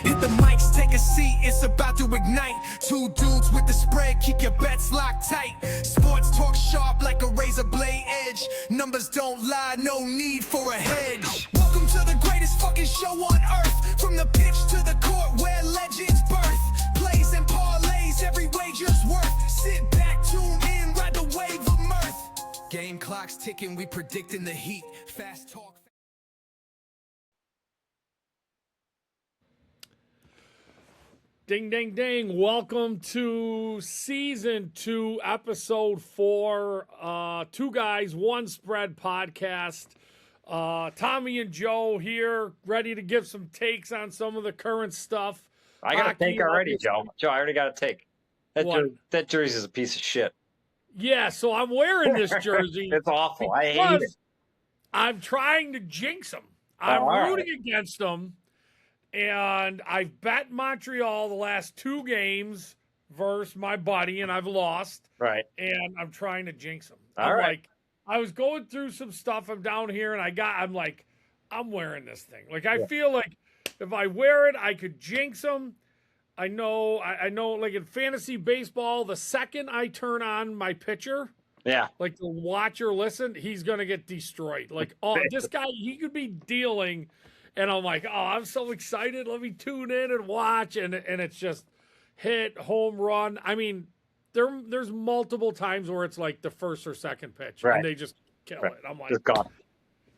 If the mics take a seat, it's about to ignite. Two dudes with the spread, keep your bets locked tight. Sports talk sharp like a razor blade edge. Numbers don't lie, no need for a hedge. Welcome to the greatest fucking show on earth. From the pitch to the court where legends birth. Plays and parlays, every wager's worth. Sit back, tune in, ride the wave of mirth. Game clock's ticking, we predicting the heat. Fast talk. Ding, ding, ding. Welcome to season 2, episode 4, Two Guys, One Spread podcast. Tommy and Joe here, ready to give some takes on some of the current stuff. I got a take already, Joe. Joe, I already got a take. That jersey is a piece of shit. Yeah, so I'm wearing this jersey. It's awful. I hate it. I'm trying to jinx them. I'm rooting against them. And I've bet Montreal the last 2 games versus my buddy, and I've lost. Right. And I'm trying to jinx them. Like, I was going through some stuff. I'm down here, and I'm like, I'm wearing this thing. Like, I feel like if I wear it, I could jinx them. I know, like in fantasy baseball, the second I turn on my pitcher, like to watch or listen, he's going to get destroyed. Like, oh, this guy, he could be dealing. And I'm like, oh, I'm so excited. Let me tune in and watch. And it's just hit, home run. I mean, there's multiple times where it's like the first or second pitch. And they just kill it. I'm like,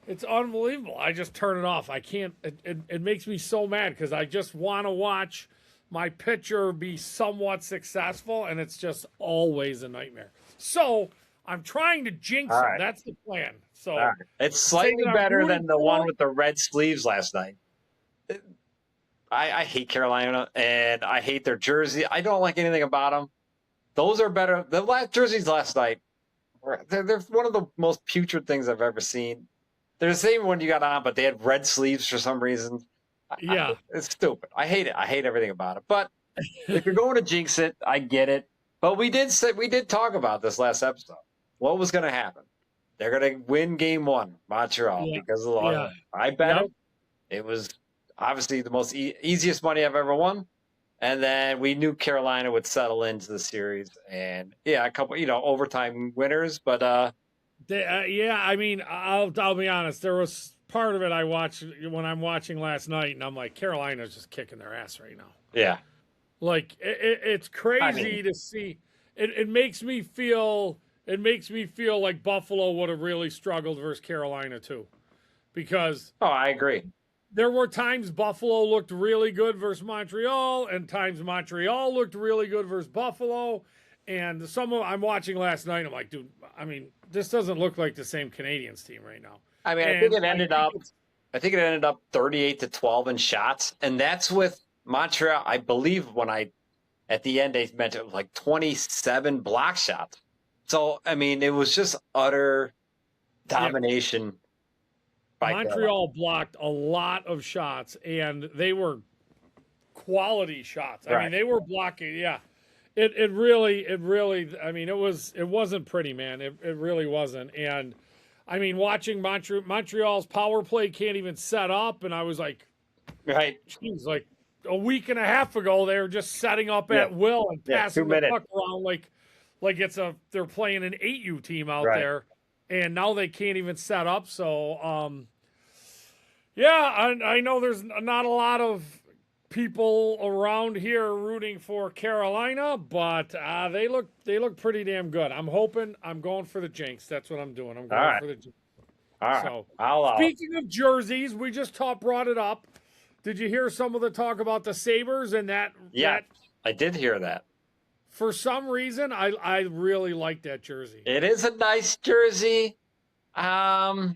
it's unbelievable. I just turn it off. I can't. It makes me so mad because I just want to watch my pitcher be somewhat successful. And it's just always a nightmare. So I'm trying to jinx him. That's the plan. So it's slightly better than the one with the red sleeves last night. I hate Carolina, and I hate their jersey. I don't like anything about them. Those are better. The jerseys last night, they're one of the most putrid things I've ever seen. They're the same one you got on, but they had red sleeves for some reason. It's stupid. I hate it. I hate everything about it. But if you're going to jinx it, I get it. But we did talk about this last episode. What was going to happen? They're going to win game 1, Montreal, because of the law. I bet it. It was obviously the most easiest money I've ever won. And then we knew Carolina would settle into the series. And, a couple, overtime winners. But, I mean, I'll be honest. There was part of it I watched when I'm watching last night, and I'm like, Carolina's just kicking their ass right now. Yeah. Like, it's crazy to see. It makes me feel... It makes me feel like Buffalo would have really struggled versus Carolina, too. Because... Oh, I agree. There were times Buffalo looked really good versus Montreal, and times Montreal looked really good versus Buffalo. And I'm watching last night, I'm like, dude, I mean, this doesn't look like the same Canadiens team right now. I mean, I think it ended up 38-12 in shots. And that's with Montreal. I believe at the end, they meant it was like 27 block shots. So, I mean, it was just utter domination. By Montreal blocked a lot of shots, and they were quality shots. I mean, they were blocking. Yeah, it really. I mean, it wasn't pretty, man. It really wasn't. And I mean, watching Montreal's power play can't even set up, and I was like, geez, like a week and a half ago, they were just setting up at will and passing the puck around like they're playing an 8U team out there, and now they can't even set up. So, I know there's not a lot of people around here rooting for Carolina, but they look pretty damn good. I'm going for the jinx. That's what I'm doing. I'm going for the jinx. All right. So, speaking of jerseys, we just brought it up. Did you hear some of the talk about the Sabres and that? Yeah, I did hear that. For some reason, I really like that jersey. It is a nice jersey. I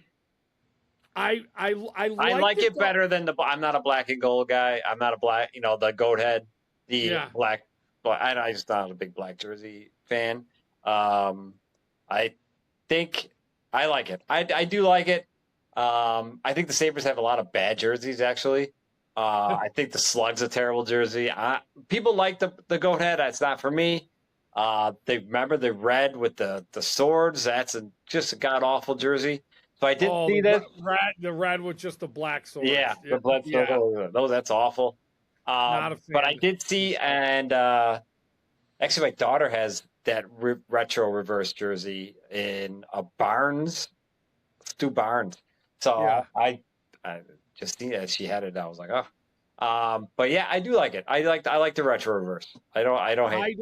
like it better than I'm not a black and gold guy. I'm not a black, the goat head, black. I just not a big black jersey fan. I think I like it. I do like it. I think the Sabres have a lot of bad jerseys, actually. I think the Slug's a terrible jersey. People like the goat head. That's not for me. They remember the red with the swords. That's just a god awful jersey. So I did Oh, see this. the red with just the black sword. Yeah, the blood Yeah, those that's awful. not a But fan. I did see, and actually, my daughter has that retro reverse jersey in a Barnes, Stu Barnes. So Yeah. I just seen it. She had it. I was like, oh. But yeah, I do like it. I like the retro reverse. I don't hate.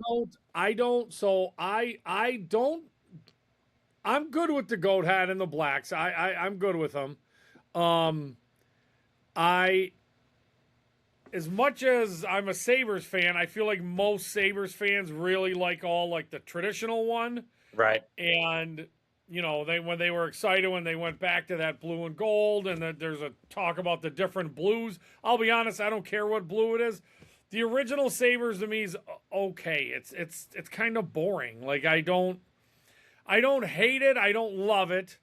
I don't. So I don't. I'm good with the goat hat and the blacks. I'm good with them. I as much as I'm a Sabres fan, I feel like most Sabres fans really like all like the traditional one. Right. And when they were excited when they went back to that blue and gold, and that there's a talk about the different blues. I'll be honest, I don't care what blue it is. The original Sabres to me is okay. It's kind of boring. Like I don't hate it. I don't love it.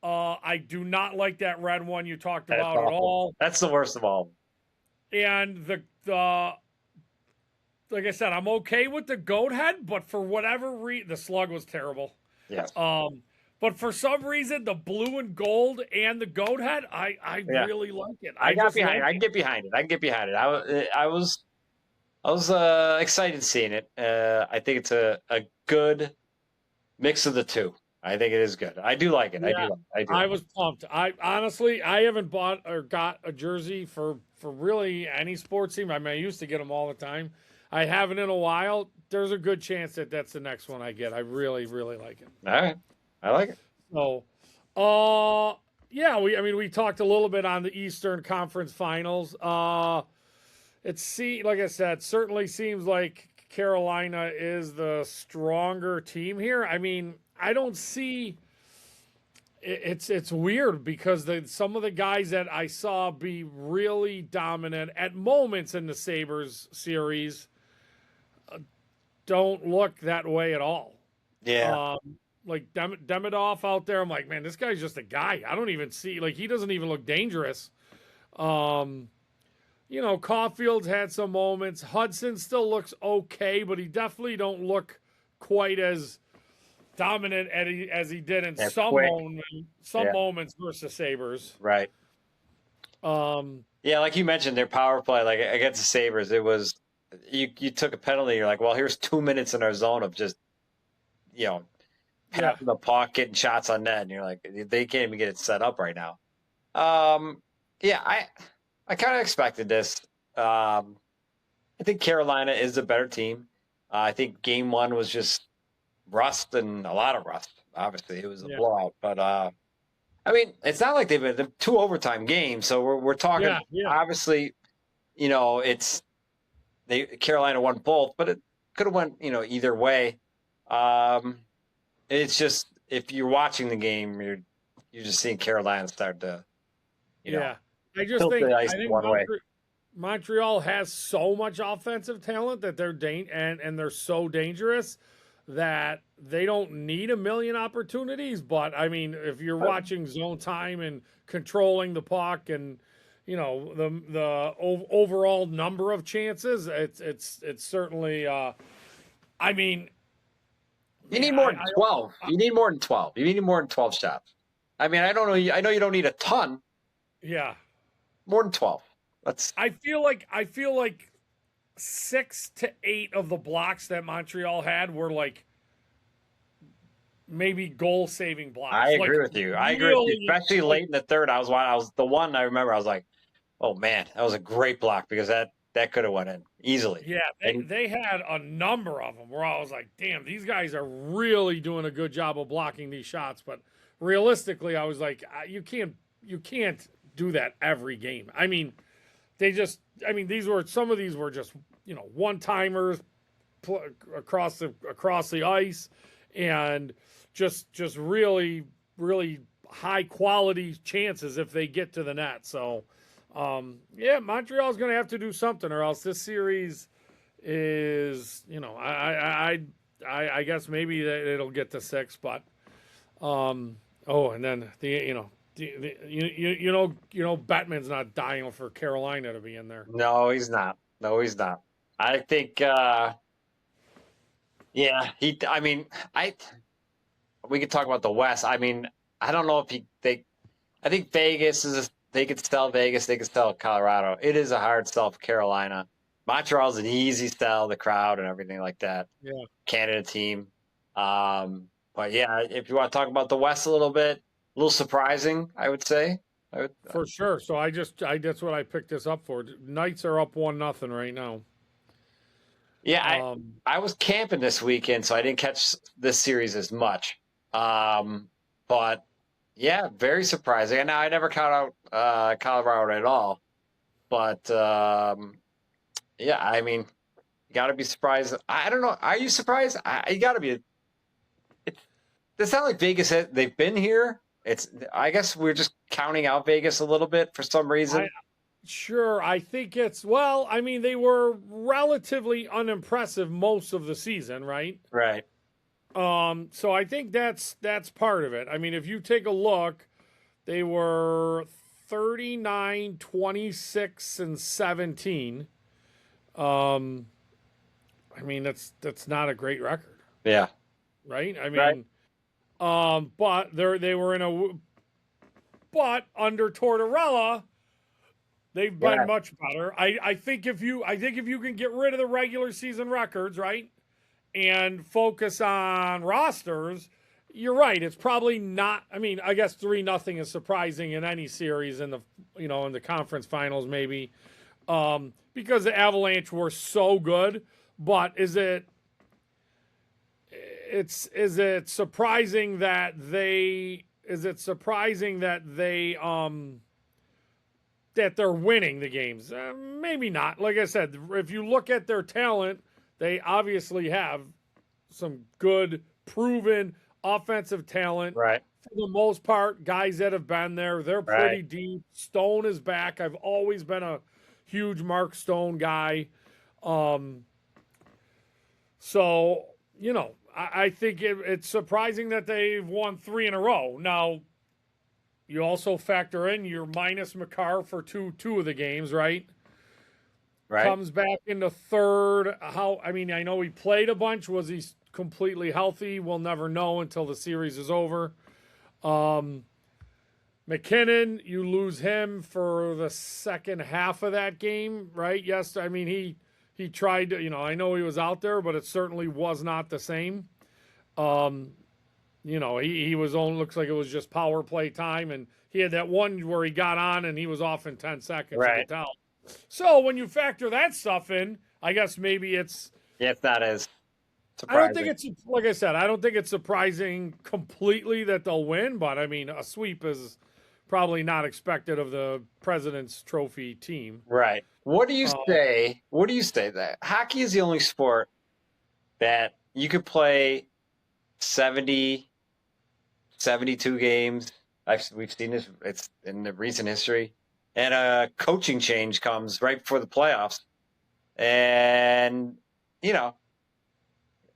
I do not like that red one you talked That's about at awful. all. That's the worst of all. And the like I said, I'm okay with the goat head, but for whatever reason, the slug was terrible. Yes. But for some reason, the blue and gold and the goat head, I Yeah. really like it. I got just behind it. like I can get behind it. I can get behind it. I was excited seeing it. I think it's a good mix of the two. I think it is good. I do like it. Yeah. I do. I was pumped. I honestly, I haven't bought or got a jersey for really any sports team. I mean, I used to get them all the time. I haven't in a while. There's a good chance that that's the next one I get. I really, really like it. All right. I like it. So, yeah, we talked a little bit on the Eastern Conference Finals. Like I said, certainly seems like Carolina is the stronger team here. I mean, I don't see. It's weird because some of the guys that I saw be really dominant at moments in the Sabres series don't look that way at all. Yeah. Like Demidov out there, I'm like, man, this guy's just a guy. I don't even see, like, he doesn't even look dangerous. Caulfield's had some moments. Hudson still looks okay, but he definitely don't look quite as dominant as he did in some moments versus Sabres. Right. Yeah, like you mentioned, their power play, like against the Sabres, it was you took a penalty. You're like, well, here's 2 minutes in our zone of just, passing the puck, getting shots on net, and you're like, they can't even get it set up right now. Yeah, I kind of expected this. I think Carolina is a better team. I think game one was just rust and a lot of rust. Obviously, it was a blowout, but I mean, it's not like they've been 2 overtime games, so we're talking. Obviously, it's Carolina won both, but it could have went either way. It's just if you're watching the game, you're just seeing Carolina start to, I just think Montreal has so much offensive talent that they're and they're so dangerous that they don't need a million opportunities. But I mean, if you're watching zone time and controlling the puck and the overall number of chances, it's certainly. I mean, you need more than 12. You need more than 12. You need more than 12 shots. I mean, I don't know. I know you don't need a ton. Yeah, more than 12. I feel like 6 to 8 of the blocks that Montreal had were like maybe goal-saving blocks. I agree with you. I agree with you. Especially late in the third. I was the one I remember. I was like, oh man, that was a great block because that could have went in easily. Yeah, they had a number of them where I was like, damn, these guys are really doing a good job of blocking these shots. But realistically, I was like, you can't do that every game. I mean, some of these were just one-timers across the ice, and just really, really high quality chances if they get to the net. So, Montreal's going to have to do something, or else this series is, I guess maybe it'll get to 6, but, and then Bettman's not dying for Carolina to be in there. No, he's not. I think, we could talk about the West. I mean, I don't know if I think Vegas they could sell Vegas, they could sell Colorado. It is a hard sell for Carolina. Montreal's an easy sell, the crowd and everything like that. Yeah. Canada team. But yeah, if you want to talk about the West a little bit, a little surprising, I would say. For sure. So that's what I picked this up for. Knights are up 1-0 right now. Yeah, I was camping this weekend, so I didn't catch this series as much. But yeah, very surprising. And I never count out Colorado at all. But yeah, I mean, you got to be surprised. I don't know. Are you surprised? You got to be. It's not like Vegas. They've been here. I guess we're just counting out Vegas a little bit for some reason. Sure, I think well, I mean, they were relatively unimpressive most of the season, right? Right. So I think that's part of it. I mean, if you take a look, they were 39, 26, and 17. I mean, that's not a great record. Yeah. Right? I mean, but they were but under Tortorella, they've been much better. I think if you can get rid of the regular season records, right, and focus on rosters, you're right. It's probably not. I mean, I guess 3-0 is surprising in any series in the conference finals, maybe, because the Avalanche were so good. But is it surprising that they? Is it surprising that that they're winning the games? Maybe not. Like I said, if you look at their talent, they obviously have some good, proven offensive talent. Right. For the most part, guys that have been there, they're pretty deep. Stone is back. I've always been a huge Mark Stone guy. So, I think it's surprising that they've won 3 in a row. Now, you also factor in your minus Makar for two of the games, right? Right. Comes back in the third. I know he played a bunch. Was he completely healthy? We'll never know until the series is over. McKinnon, you lose him for the second half of that game, right? Yes, I mean, he tried to, I know he was out there, but it certainly was not the same. He was on, looks like it was just power play time, and he had that one where he got on and he was off in 10 seconds. Right. You could tell. So when you factor that stuff in, I guess maybe it's. Yeah, it's not as surprising. I don't think it's, like I said, I don't think it's surprising completely that they'll win, but I mean, a sweep is probably not expected of the President's Trophy team. Right. What do you say? What do you say that hockey is the only sport that you could play 70, 72 games? We've seen this. It's in the recent history, and a coaching change comes right before the playoffs, and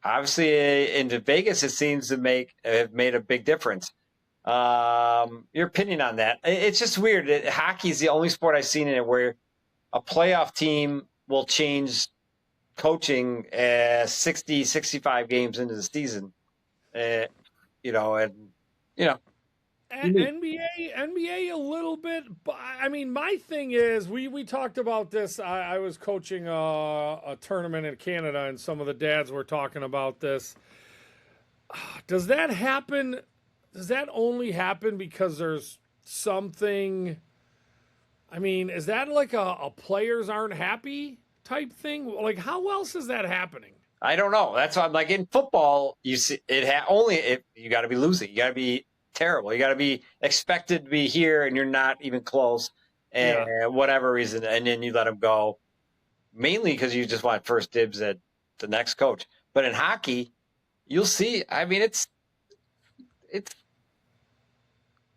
obviously in Vegas it seems to have made a big difference. Your opinion on that? It's just weird. Hockey is the only sport I've seen in it where a playoff team will change coaching 60, 65 games into the season. NBA a little bit, but I mean, my thing is, we talked about this. I was coaching a tournament in Canada, and some of the dads were talking about this. Does that happen? Does that only happen because there's something? I mean, is that like a players aren't happy type thing? Like, how else is that happening? I don't know. That's why I'm like, in football, you see it you got to be losing. You got to be terrible. You got to be expected to be here, and you're not even close, and whatever reason, and then you let them go, mainly because you just want first dibs at the next coach. But in hockey, you'll see. I mean, it's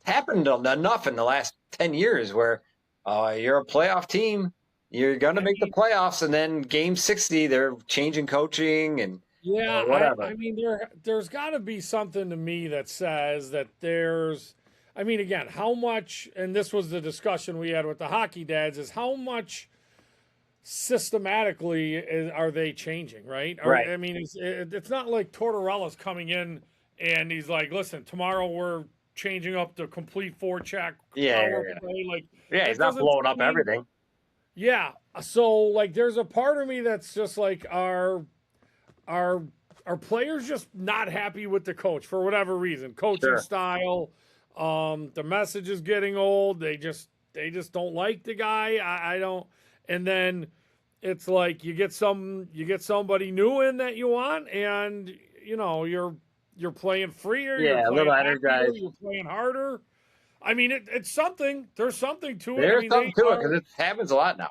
happened enough in the last 10 years where you're a playoff team, you're going to make the playoffs, and then game 60, they're changing coaching and whatever. I mean, there's got to be something to me that says that I mean, again, how much, and this was the discussion we had with the hockey dads, is how much systematically are they changing, right? Right. I mean, it's not like Tortorella's coming in and he's like, listen, tomorrow we're changing up the complete forecheck Yeah, power yeah, yeah. play. Like, Yeah, he's that not doesn't blowing up seem- everything. Yeah. So like, there's a part of me that's just like, are players just not happy with the coach for whatever reason? Coaching Sure. style, the message is getting old. They just don't like the guy. I don't. And then it's like you get somebody new in that you want, and you're playing freer, you're Yeah, a playing little happier, energized. you're playing harder. I mean, it's something. There's something to it. I There's mean, something they to it are, because it happens a lot now.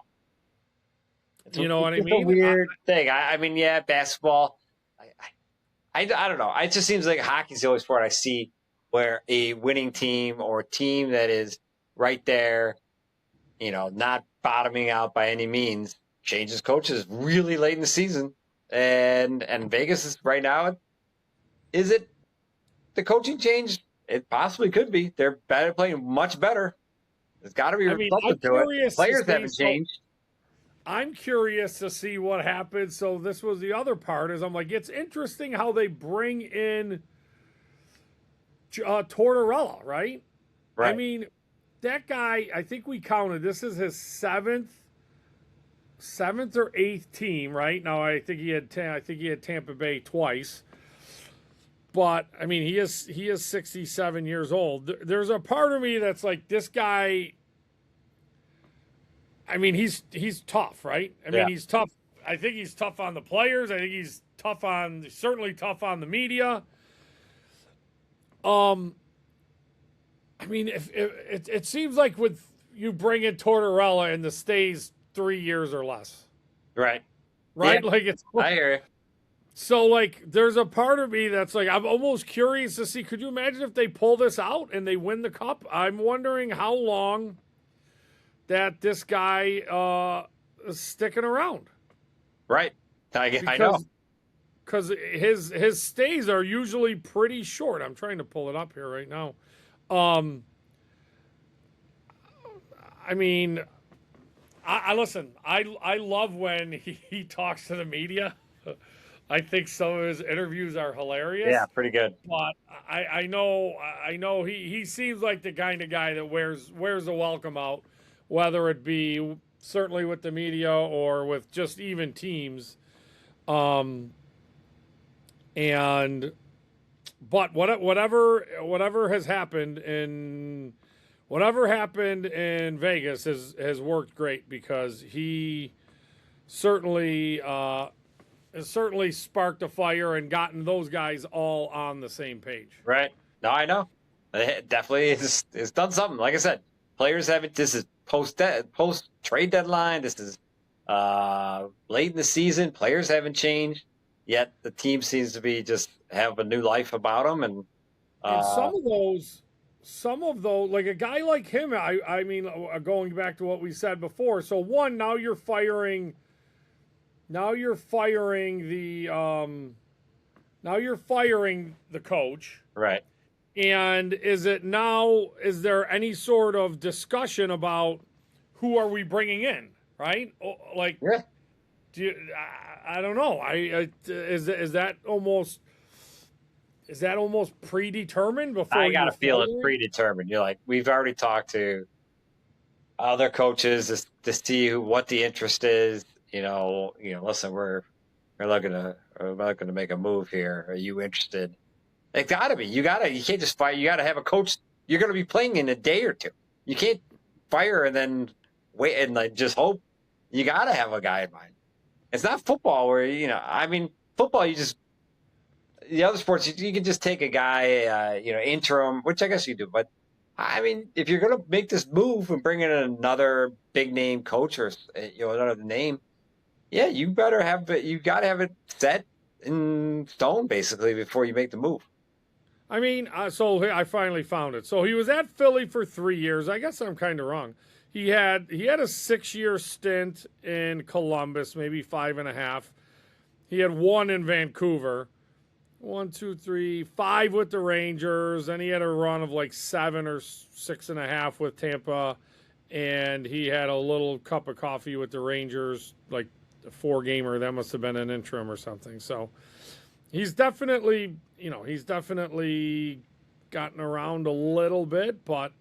you know what I It's mean? a weird thing. I mean, yeah, basketball. I don't know. It just seems like hockey's the only sport I see where a winning team or a team that is right there, not bottoming out by any means, changes coaches really late in the season. And Vegas is right now. Is it the coaching change? It possibly could be. They're better, playing much better. There's got to be I mean, something I'm to curious it. to Players see- haven't changed. I'm curious to see what happens. So this was the other part. Is I'm like, it's interesting how they bring in Tortorella, right? Right. I mean, that guy. I think we counted. This is his seventh or eighth team, right? Now I think he had Tampa Bay twice. But I mean, he is 67 years old. There's a part of me that's like, this guy. I mean, he's tough, right? I mean, he's tough. I think he's tough on the players. I think he's certainly tough on the media. I mean, if it seems like with you bring in Tortorella and the stays 3 years or less, Right. right? Yeah. Like it's I hear you. so like there's a part of me that's like, I'm almost curious to see. Could you imagine if they pull this out and they win the cup? I'm wondering how long that this guy is sticking around. Right. I know. Because his stays are usually pretty short. I'm trying to pull it up here right now. I mean, I listen. I love when he talks to the media. I think some of his interviews are hilarious. Yeah, pretty good. But I know he seems like the kind of guy that wears the welcome out, whether it be certainly with the media or with just even teams. But whatever has happened in Vegas has worked great, because he certainly has certainly sparked a fire and gotten those guys all on the same page. Right. No, I know. It definitely is done something. Like I said, players haven't. This is post trade deadline. This is late in the season. Players haven't changed yet. The team seems to be just have a new life about them, and some of those, like a guy like him. I mean, going back to what we said before. So one, now you're firing the coach. right. And is there any sort of discussion about who are we bringing in, right? Like, Yeah. I don't know. Is that almost predetermined before? I got to you feel fire it's him? predetermined. You're like, we've already talked to other coaches to see what the interest is. Listen, we're looking to make a move here. Are you interested? It gotta be. You can't just fire. You gotta have a coach. You're gonna be playing in a day or two. You can't fire and then wait and like just hope. You gotta have a guy in mind. It's not football where football. The other sports you can just take a guy, interim, which I guess you do. But I mean, if you're gonna make this move and bring in another big name coach or another name, yeah, you better have it. You gotta have it set in stone basically before you make the move. I mean, so I finally found it. So he was at Philly for 3 years. I guess I'm kind of wrong. He had a 6-year stint in Columbus, maybe 5.5. He had 1 in Vancouver. 1, 2, 3, 5 with the Rangers. Then he had a run of like 7 or 6.5 with Tampa. And he had a little cup of coffee with the Rangers, like a 4-gamer. That must have been an interim or something. So he's definitely gotten around a little bit, but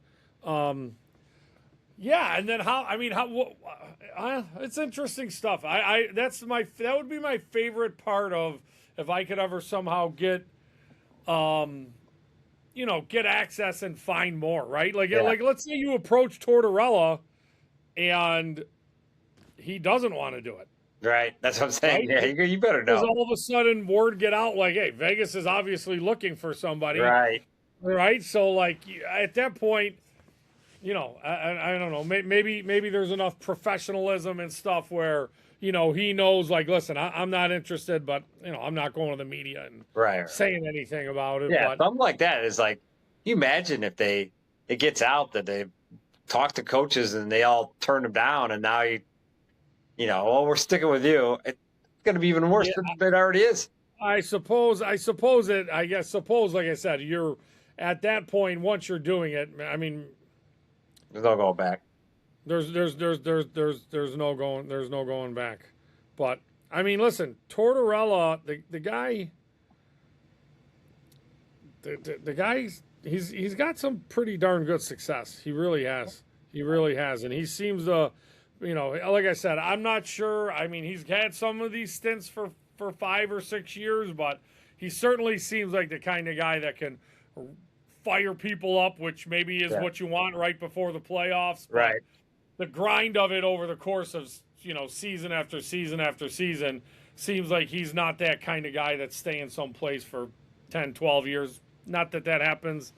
yeah. And then it's interesting stuff. That would be my favorite part of if I could ever somehow get get access and find more, right? Like let's say you approach Tortorella and he doesn't want to do it. Right. That's what I'm saying. Right? Yeah, you better know. Because all of a sudden word get out like, hey, Vegas is obviously looking for somebody. Right. Right. So like at that point, I don't know. Maybe there's enough professionalism and stuff where, he knows like, listen, I'm not interested, but I'm not going to the media and saying anything about it. Yeah. But Something like that is like, you imagine if it gets out that they talk to coaches and they all turn them down and now we're sticking with you. It's going to be even worse than it already is. I suppose, like I said, you're at that point, once you're doing it, I mean, there's no going back. There's no going back. But I mean, listen, Tortorella, the guy, the guy, he's got some pretty darn good success. He really has. And he seems to, like I said, I'm not sure. I mean, he's had some of these stints for 5 or 6 years, but he certainly seems like the kind of guy that can fire people up, which maybe is what you want right before the playoffs. But right. The grind of it over the course of, season after season after season seems like he's not that kind of guy that's staying someplace for 10, 12 years. Not that happens.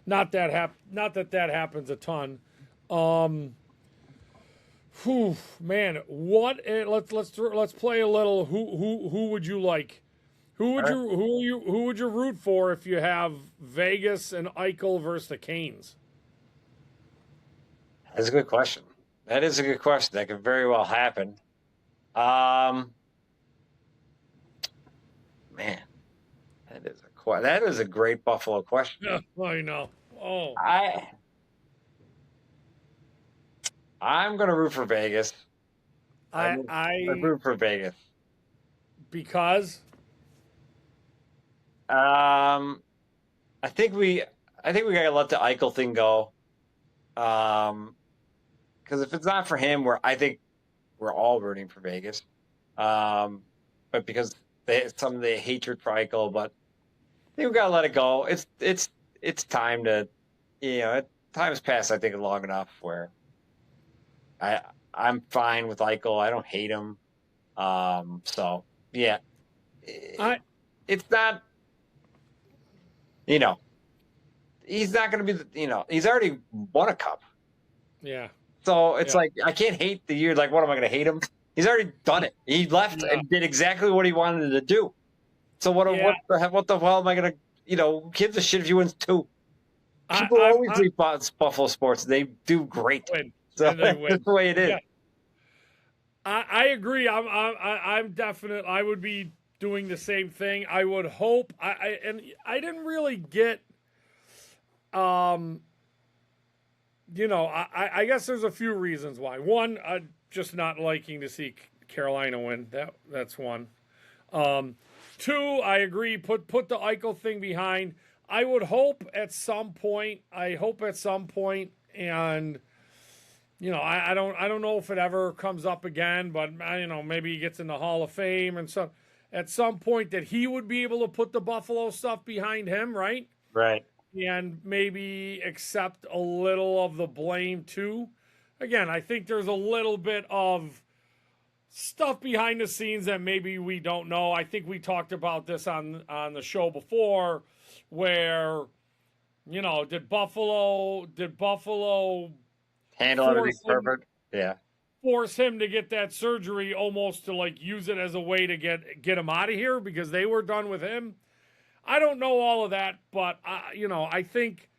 Not that happens a ton. Man, let's play a little. Who would you like? Who would you root for if you have Vegas and Eichel versus the Canes? That's a good question. That is a good question. That could very well happen. Man, that is a great Buffalo question. Yeah, I know. Oh, I'm gonna root for Vegas. I root for Vegas because I think we gotta let the Eichel thing go. Because if it's not for him, I think we're all rooting for Vegas. But because they have some of the hatred for Eichel, but I think we gotta let it go. It's time to, time's passed. I think long enough where I'm fine with Eichel. I don't hate him. So yeah, it's not. He's not going to be. He's already won a cup. Yeah. So it's like I can't hate the year. Like, what am I going to hate him? He's already done it. He left and did exactly what he wanted to do. So what the hell am I going to? Who gives a shit if he wins 2? People always leave Buffalo sports. They do great. So that's the way it is. Yeah. I agree. I'm definite. I would be doing the same thing. I would hope. I didn't really get. I guess there's a few reasons why. One, just not liking to see Carolina win. That's one. 2, I agree. Put the Eichel thing behind. I would hope at some point. And I don't know if it ever comes up again, but maybe he gets in the Hall of Fame and so at some point that he would be able to put the Buffalo stuff behind him, right? Right. And maybe accept a little of the blame too. Again, I think there's a little bit of stuff behind the scenes that maybe we don't know. I think we talked about this on the show before, where did Buffalo handle everything perfect? Yeah. Force him to get that surgery, almost to like use it as a way to get him out of here because they were done with him. I don't know all of that, but I think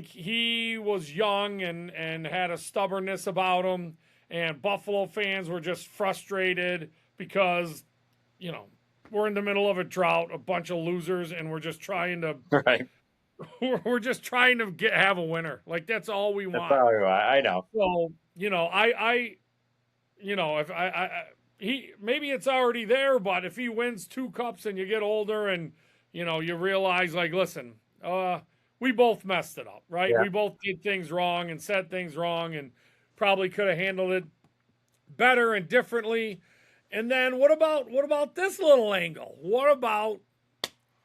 he was young and had a stubbornness about him, and Buffalo fans were just frustrated because we're in the middle of a drought, a bunch of losers, and we're just trying to we're just trying to have a winner. Like that's all we want. That's all we want. I know. So if he maybe it's already there, but if he wins 2 cups and you get older and you realize like, listen, we both messed it up, right? Yeah. We both did things wrong and said things wrong and probably could have handled it better and differently. And then what about this little angle? What about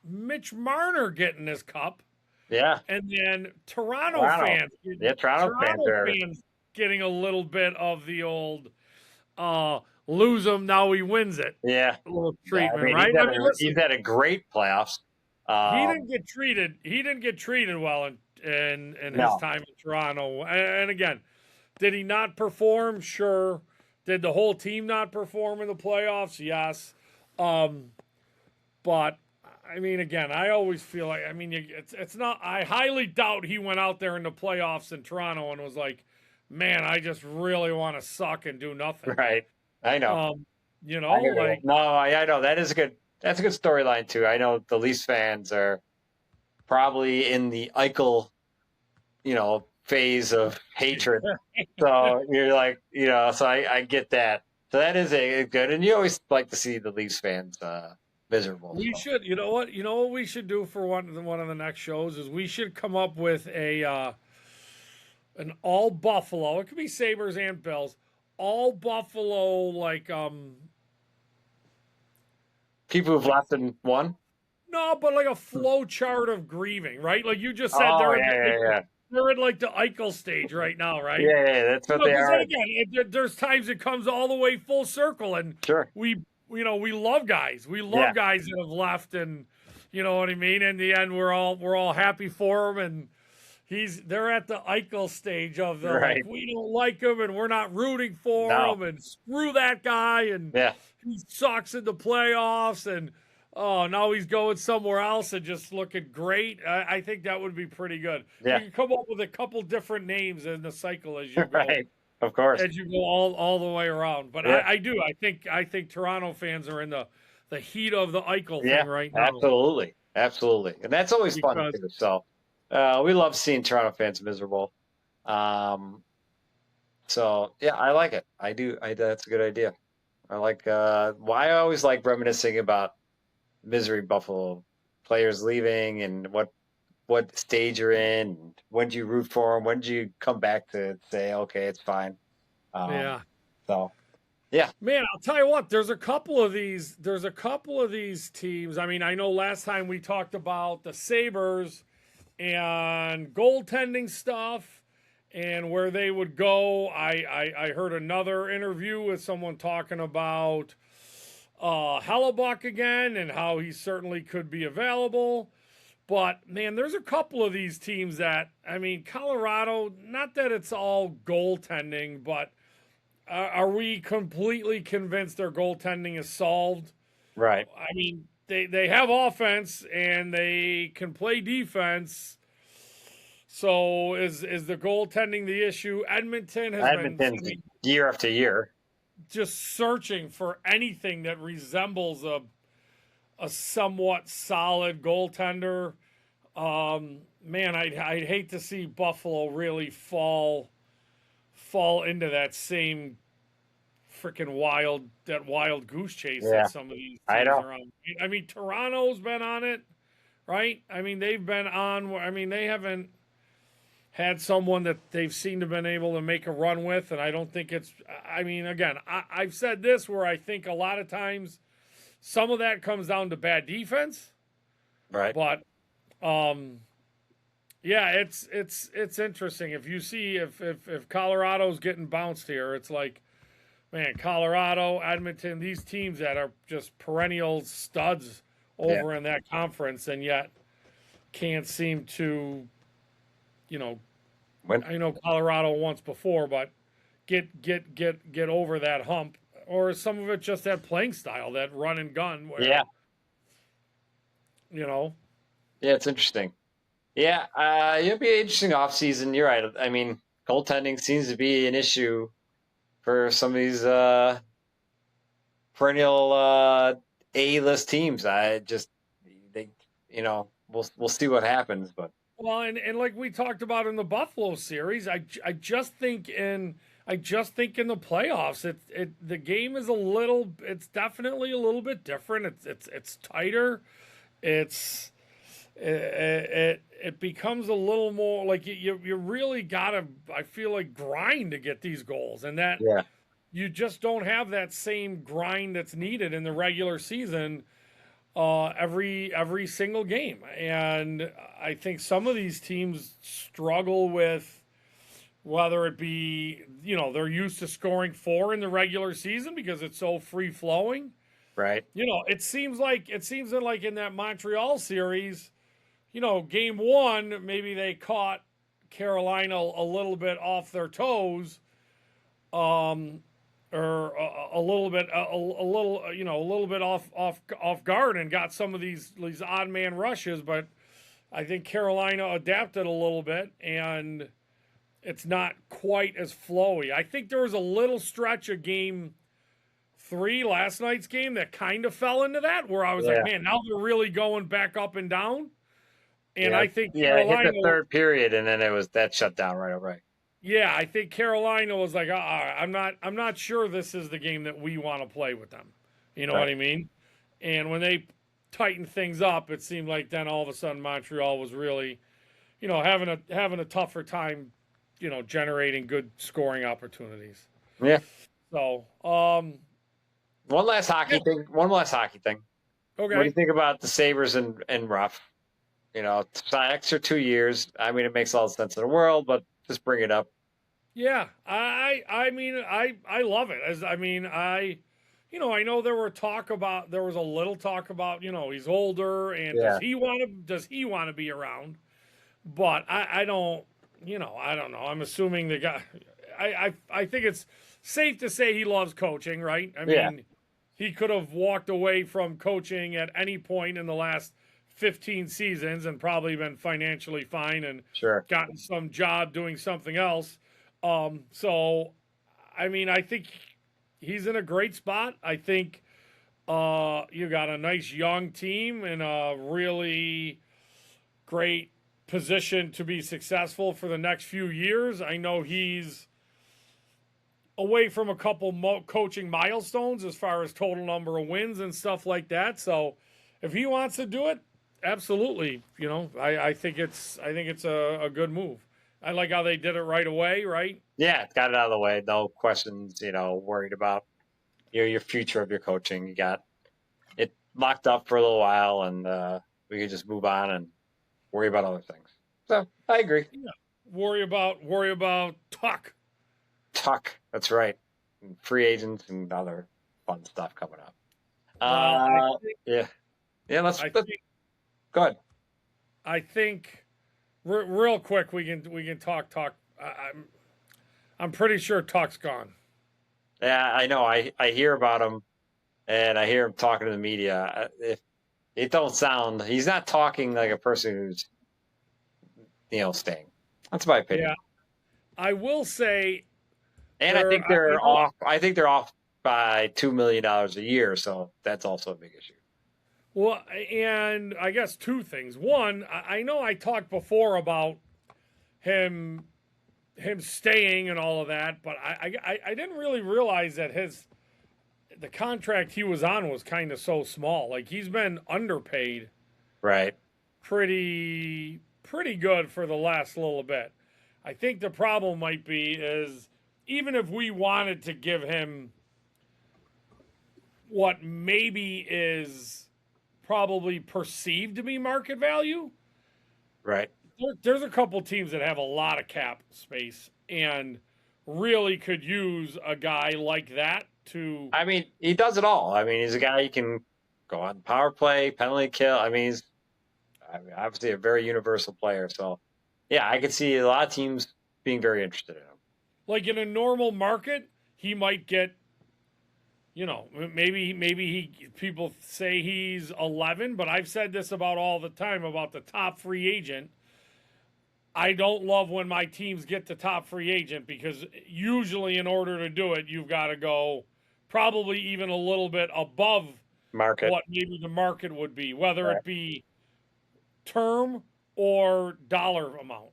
Mitch Marner getting his cup? Yeah. And then Toronto Toronto. fans, Yeah, Toronto fans getting a little bit of the old lose him, now he wins it. Yeah. A little Yeah, treatment, right? He's had a great playoffs. He didn't get treated. He didn't get treated well in his time in Toronto. And again, did he not perform? Sure. Did the whole team not perform in the playoffs? Yes. But I mean, again, I always feel like it's not. I highly doubt he went out there in the playoffs in Toronto and was like, "Man, I just really want to suck and do nothing." Right. I know. I know that's a good storyline too. I know the Leafs fans are probably in the Eichel, phase of hatred. So you're like, so I get that. So that is a good, and you always like to see the Leafs fans miserable. We should, you know what we should do for one of the next shows is we should come up with an all Buffalo. It could be Sabres and Bills. All Buffalo, like people who've left and won. No, but like a flow chart of grieving, right? Like you just said, they're in like the Eichel stage right now, right? Yeah, that's what they are. Again, there's times it comes all the way full circle, and sure, we love guys. We love guys that have left, and you know what I mean. In the end, we're all happy for him, and they're at the Eichel stage of the like, we don't like him, and we're not rooting for him, and screw that guy, and he sucks in the playoffs, and now he's going somewhere else and just looking great. I think that would be pretty good. Yeah. You can come up with a couple different names in the cycle as you go. Right. Of course. As you go all the way around. But I do. I think Toronto fans are in the heat of the Eichel thing right now. Absolutely. Absolutely. And that's always fun too. So we love seeing Toronto fans miserable. So yeah, I like it. I do. That's a good idea. I like why I always like reminiscing about misery Buffalo players leaving and what stage you're in, and when do you root for them, when do you come back to say, okay, it's fine. So yeah, man, I'll tell you what, there's a couple of these teams. I mean, I know last time we talked about the Sabres and goaltending stuff and where they would go. I heard another interview with someone talking about Hellebuck again and how he certainly could be available. But, man, there's a couple of these teams that, I mean, Colorado, not that it's all goaltending, but are we completely convinced their goaltending is solved? Right. I mean, they have offense and they can play defense. So is the goaltending the issue? Edmonton's been year after year just searching for anything that resembles a somewhat solid goaltender. Man, I'd hate to see Buffalo really fall into that same freaking wild goose chase that some of these teams are on. I mean, Toronto's been on it, right? I mean, they've been on. I mean, they haven't had someone that they've seemed to have been able to make a run with, and I don't think it's. I mean, again, I've said this where I think a lot of times some of that comes down to bad defense, right? But, yeah, it's interesting if you see if Colorado's getting bounced here, it's like, man, Colorado, Edmonton, these teams that are just perennial studs over in that conference, and yet can't seem to. I know Colorado once before, but get over that hump, or some of it just that playing style, that run and gun. Where, yeah, it's interesting. Yeah, it'll be an interesting offseason. You're right. I mean, goaltending seems to be an issue for some of these perennial A-list teams. We'll see what happens, but. Well, and like we talked about in the Buffalo series, I just think in the playoffs, the game is it's definitely a little bit different. It's tighter. It's it becomes a little more like you really gotta, I feel like, grind to get these goals, and that Yeah. you just don't have that same grind that's needed in the regular season every single game. And I think some of these teams struggle with whether it be, they're used to scoring 4 in the regular season because it's so free flowing. Right. It seems like in that Montreal series, game 1, maybe they caught Carolina a little bit off their toes. Or a little bit, a little bit off guard, and got some of these odd man rushes. But I think Carolina adapted a little bit, and it's not quite as flowy. I think there was a little stretch of game 3, last night's game, that kind of fell into that, where I was like, man, now they're really going back up and down. And I think Carolina, hit the third period, and then that shut down right away. Yeah, I think Carolina was like, I'm not sure this is the game that we want to play with them. You know what I mean? And when they tightened things up, it seemed like then all of a sudden Montreal was really, having a tougher time, generating good scoring opportunities. Yeah. So, one last hockey thing. Okay. What do you think about the Sabres and Ruff? Extra 2 years. I mean, it makes all the sense in the world, but just bring it up. Yeah, I mean, I love it. I know there was a little talk about, he's older, and does he want to be around? But I don't know. I'm assuming the guy, I think it's safe to say he loves coaching, right? I mean, he could have walked away from coaching at any point in the last 15 seasons and probably been financially fine and gotten some job doing something else. So, I mean, I think he's in a great spot. I think you got a nice young team in a really great position to be successful for the next few years. I know he's away from a couple coaching milestones as far as total number of wins and stuff like that. So if he wants to do it, absolutely. I think it's a good move. I like how they did it right away, right? Yeah, got it out of the way. No questions, worried about your future of your coaching. You got it locked up for a little while, and we could just move on and worry about other things. So I agree. Yeah. Worry about Tuch. Tuch, that's right. And free agents and other fun stuff coming up. Let's go ahead. I think real quick we can talk. I'm pretty sure Tuch's gone. Yeah, I know. I hear about him, and I hear him talking to the media. He's not talking like a person who's staying. That's my opinion. Yeah, I will say, and I think they're off. I think they're off by $2 million a year, so that's also a big issue. Well, and I guess 2 things. One, I know I talked before about him staying and all of that, but I didn't really realize that the contract he was on was kind of so small. Like, he's been underpaid, right? Pretty good for the last little bit. I think the problem might be is even if we wanted to give him what maybe is probably perceived to be market value, right? There's a couple teams that have a lot of cap space and really could use a guy like that to. I mean, he does it all. I mean, he's a guy you can go on power play, penalty kill. I mean, he's obviously a very universal player. So, yeah, I could see a lot of teams being very interested in him. Like in a normal market, he might get. Maybe people say he's 11, but I've said this about all the time about the top free agent. I don't love when my teams get the top free agent because usually in order to do it, you've got to go probably even a little bit above market, what maybe the market would be, whether it be term or dollar amount.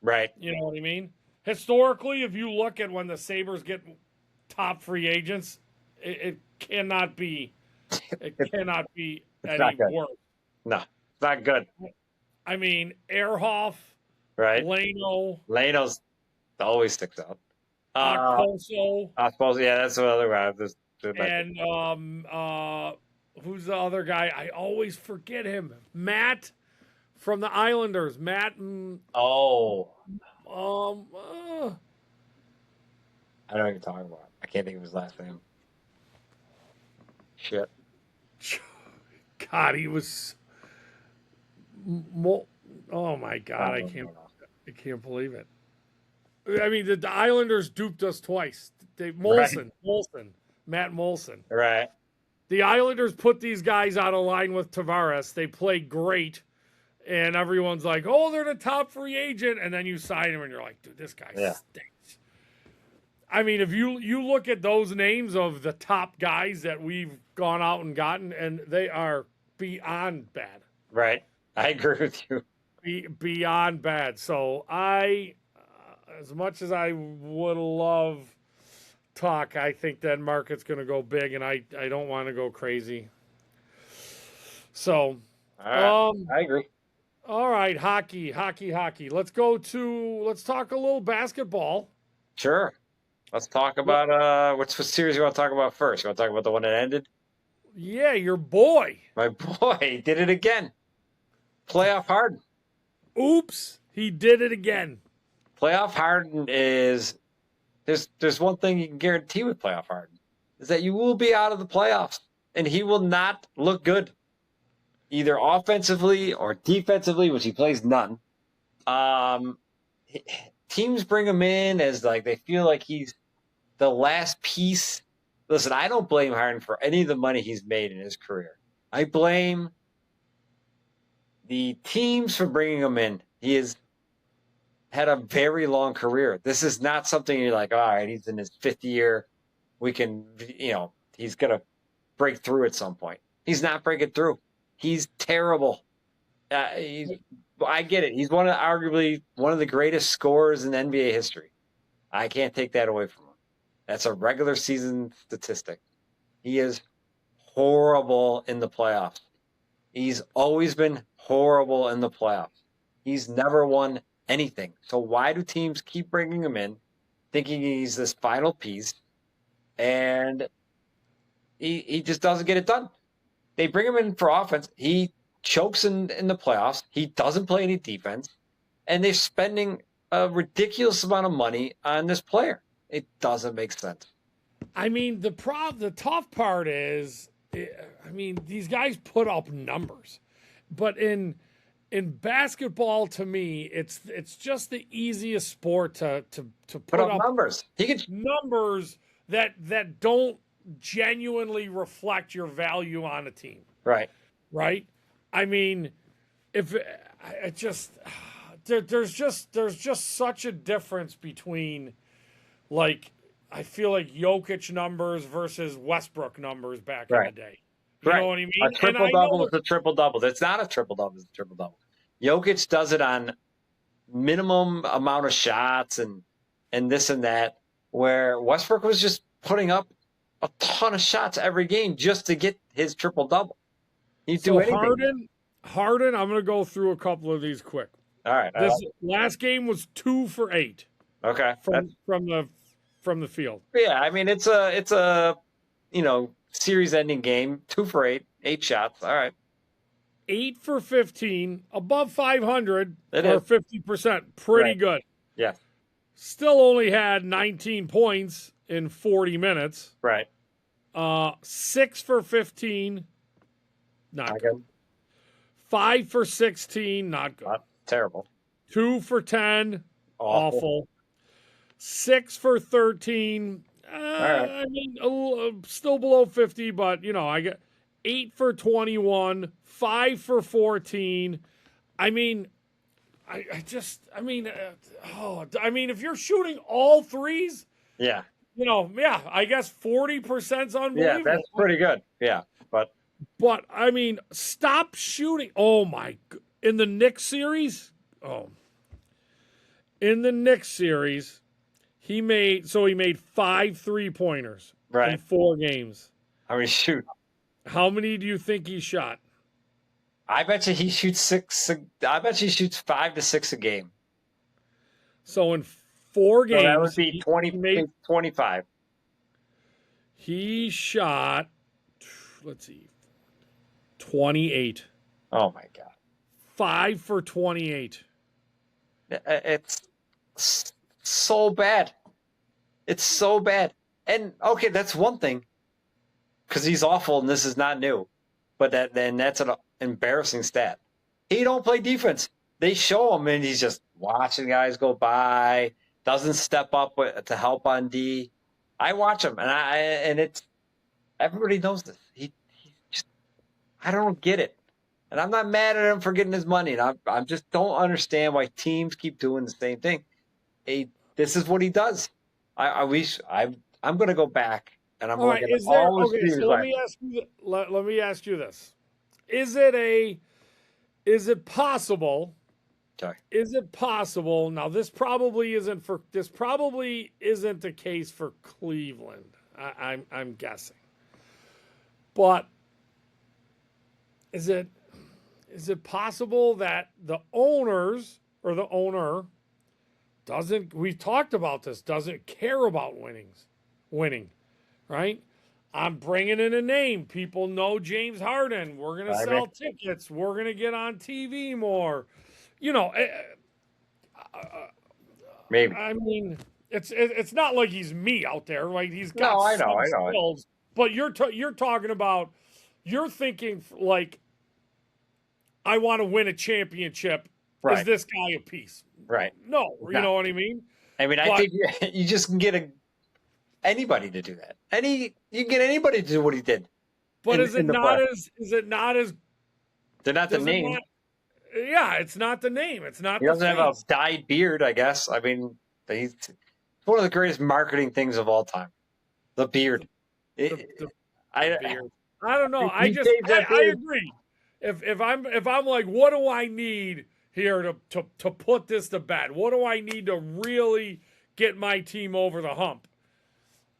Right. You know what I mean? Historically, if you look at when the Sabres get top free agents, it cannot be any worse. No, not good, I mean, Ehrhoff, right? Leno, Leno's always sticks out. Okposo, I suppose, yeah, that's the other one. and who's the other guy? I always forget him. Matt from the Islanders. Matt. Oh, Um. I know what you're talking about. I can't think of his last name. Shit. God, he was. Oh my God, I can't believe it. I mean, the Islanders duped us twice. Molson, Matt Molson. Right. The Islanders put these guys on a line with Tavares. They play great, and everyone's like, "Oh, they're the top free agent," and then you sign him, and you're like, "Dude, this guy stinks." I mean, if you look at those names of the top guys that we've gone out and gotten, and they are beyond bad. Right. I agree with you. Beyond bad. So as much as I would love talk, I think that market's going to go big, and I don't want to go crazy. So, I agree. All right, hockey. Let's talk a little basketball. Sure. Let's talk about what series you want to talk about first? You want to talk about the one that ended? Yeah, your boy. My boy did it again. Playoff Harden. Oops, he did it again. Playoff Harden is there's one thing you can guarantee with Playoff Harden is that you will be out of the playoffs and he will not look good, either offensively or defensively, which he plays none. Teams bring him in as like they feel like he's the last piece. Listen, I don't blame Harden for any of the money he's made in his career. I blame the teams for bringing him in. He has had a very long career. This is not something you're like, all right, he's in his fifth year. We can, he's going to break through at some point. He's not breaking through. He's terrible. I get it. He's arguably one of the greatest scorers in NBA history. I can't take that away from him. That's a regular season statistic. He is horrible in the playoffs. He's always been horrible in the playoffs. He's never won anything. So why do teams keep bringing him in, thinking he's this final piece, and he just doesn't get it done? They bring him in for offense. He chokes in the playoffs. He doesn't play any defense, and they're spending a ridiculous amount of money on this player. It doesn't make sense. I mean, the tough part is, I mean, these guys put up numbers, but in basketball, to me, it's just the easiest sport to put up numbers. He can numbers that don't genuinely reflect your value on a team. Right. I mean, if it just there's just such a difference between, like, I feel like Jokic numbers versus Westbrook numbers back in the day. You know what I mean? A triple-double is a triple-double. It's not a triple-double. It's a triple-double. Jokic does it on minimum amount of shots and this and that, where Westbrook was just putting up a ton of shots every game just to get his triple-double. He'd do anything. Harden, I'm going to go through a couple of these quick. All right. This last game was 2 for 8. Okay. From the field. Yeah, I mean it's a series-ending game. 2 for 8, 8 shots. All right. 8 for 15, above 500 It or is. 50%. Pretty good. Yeah. Still only had 19 points in 40 minutes. Right. 6 for 15, not good. 5 for 16, not good. Terrible. 2 for 10, awful. 6 for 13, right. I mean, still below 50, but, I get 8 for 21, 5 for 14. I mean, I mean, if you're shooting all threes, Yeah. I guess 40%'s unbelievable. Yeah, that's pretty good. Yeah, But I mean, stop shooting. Oh my! In the Knicks series, he made 5 3-pointers in 4 games. I mean, shoot. How many do you think he shot? I bet you he shoots six. I bet you he shoots 5 to 6 a game. So in 4 So that games, would be 20, he made 25. he shot. Let's see, 28. Oh my God. 5 for 28. It's so bad. It's so bad. And okay, that's one thing because he's awful and this is not new. But that's an embarrassing stat. He don't play defense. They show him and he's just watching guys go by, doesn't step up to help on D. I watch him and it's everybody knows this. He just I don't get it. And I'm not mad at him for getting his money. And I just don't understand why teams keep doing the same thing. This is what he does. I'm going to go back and I'm All going right, to is there all okay? So let me ask you this: Is it possible? Sorry. Is it possible? Now, this probably isn't the case for Cleveland. I'm guessing, but is it possible that the owners or the owner doesn't? We've talked about this. Doesn't care about winning, right? I'm bringing in a name. People know James Harden. We're gonna sell tickets. We're gonna get on TV more. You know, Maybe. I mean, it's not like he's me out there, right? He's got I know. skills, but you're talking about. You're thinking like, I want to win a championship. Right. Is this guy a piece? Right. No, you know what I mean? I mean, I think you just can get anybody to do that. You can get anybody to do what he did. But is it not as they're not the name. Yeah, it's not the name. It's not. He doesn't have a dyed beard, I guess. I mean, he's one of the greatest marketing things of all time. The beard. The beard. I don't know. I agree. If I'm like, what do I need here to put this to bed? What do I need to really get my team over the hump?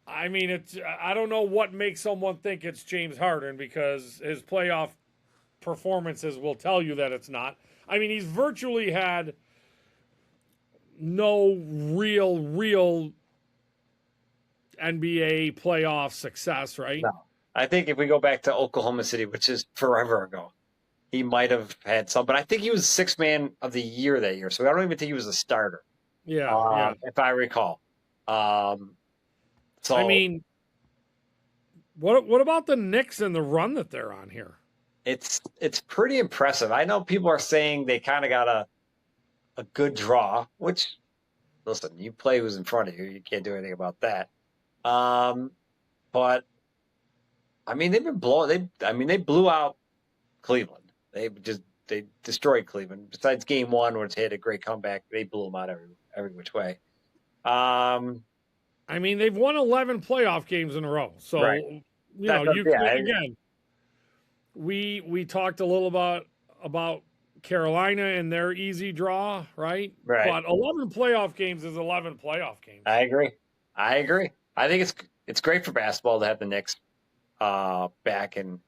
I mean, I don't know what makes someone think it's James Harden because his playoff performances will tell you that it's not. I mean, he's virtually had no real NBA playoff success, right? No. I think if we go back to Oklahoma City, which is forever ago, he might have had some, but I think he was sixth man of the year that year. So I don't even think he was a starter. Yeah. If I recall. So I mean, what about the Knicks and the run that they're on here? It's pretty impressive. I know people are saying they kind of got a good draw, which listen, you play who's in front of you. You can't do anything about that. But I mean, they've been they blew out Cleveland. They destroyed Cleveland. Besides game 1, where they had a great comeback, they blew them out every which way. I mean, they've won 11 playoff games in a row. So, right. Again, we talked a little about Carolina and their easy draw, right? Right. But 11 playoff games is 11 playoff games. I agree. I think it's great for basketball to have the Knicks back in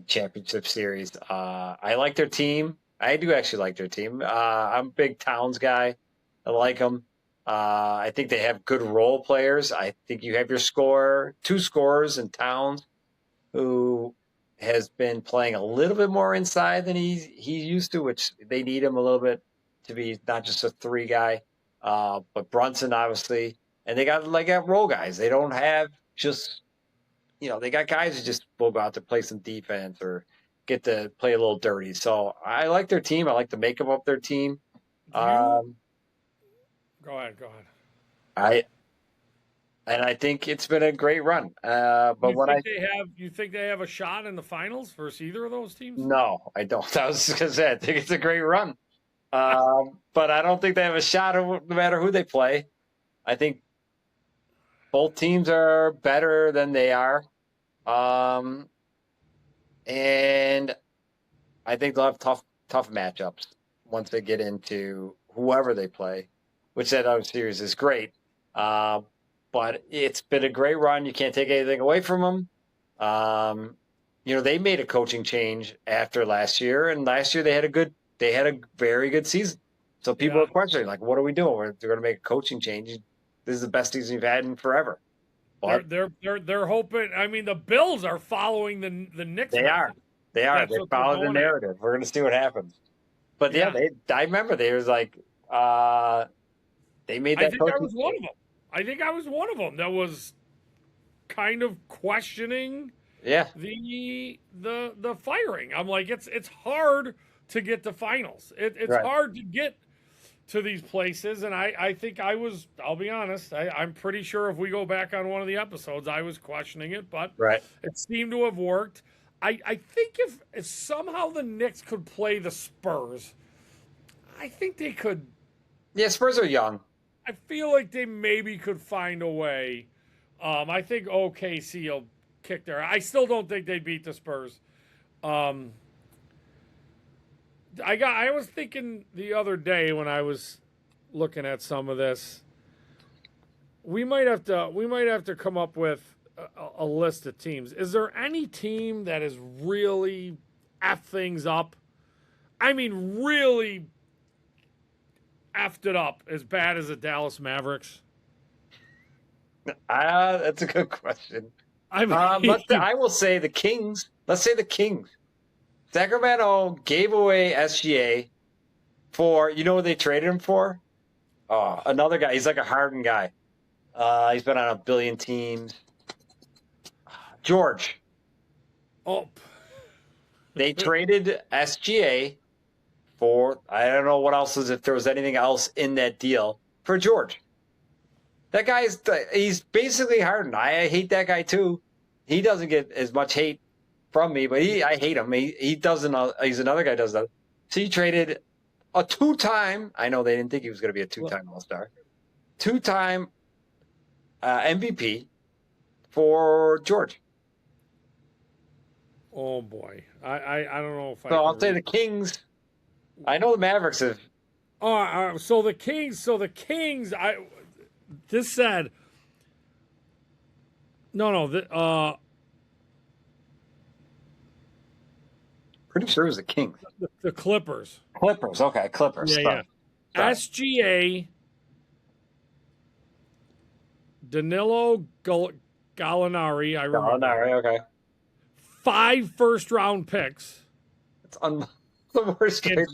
championship series. I like their team. I do actually like their team. I'm a big Towns guy. I like them. I think they have good role players. I think you have your two scorers in Towns, who has been playing a little bit more inside than he used to, which they need him a little bit to be not just a 3 guy. But Brunson, obviously, and they got role guys. They don't have just, they got guys who just will go out to play some defense or get to play a little dirty. So I like their team. I like the makeup of their team. Go ahead. I think it's been a great run. You think they have a shot in the finals versus either of those teams? No, I don't. I was just gonna say I think it's a great run, but I don't think they have a shot no matter who they play. I think both teams are better than they are, and I think they'll have tough matchups once they get into whoever they play, which that other series is great. But it's been a great run. You can't take anything away from them. they made a coaching change after last year, and last year they had a very good season. So people Yeah. are questioning, like, what are we doing? They're going to make a coaching change. This is the best season you've had in forever. But They're hoping. I mean, the Bills are following the Knicks. they are. method. They are. That's They what they're follow the going at. narrative. We're going to see what happens. But yeah, Yeah. I remember they was like, they made I that think I coaching was one change. of them. I think I was one of them that was kind of questioning Yeah. the firing. I'm like, it's hard to get to finals. It's Right. hard to get to these places, and I think I was. I'll be honest. I'm pretty sure if we go back on one of the episodes, I was questioning it, but Right. it seemed to have worked. I think if somehow the Knicks could play the Spurs, I think they could. Yeah, Spurs are young. I feel like they maybe could find a way. I think OKC will kick their. I still don't think they beat the Spurs. I was thinking the other day when I was looking at some of this. We might have to come up with a list of teams. Is there any team that has really effed things up? I mean, really effed it up as bad as the Dallas Mavericks? That's a good question. I mean, I will say the Kings. Let's say the Kings. Sacramento gave away SGA for, what they traded him for? Oh, another guy. He's like a Harden guy. He's been on a billion teams. George. oh, They traded SGA for, I don't know what else is, if there was anything else in that deal, for George. That he's basically Harden. I hate that guy too. He doesn't get as much hate from me, but I hate him. He doesn't. He's another guy who does that. So he traded a two-time. I know they didn't think he was going to be a two-time All-Star, two-time MVP for George. oh boy, I don't know if I. So I'll can say read. the Kings. I know the Mavericks have. So the Kings. This said. No. Pretty sure it was the Kings. The Clippers. Clippers. Okay, Clippers. Yeah. Sorry. SGA. Danilo Gallinari. I remember. Gallinari, okay. 5 first-round picks It's the worst trade.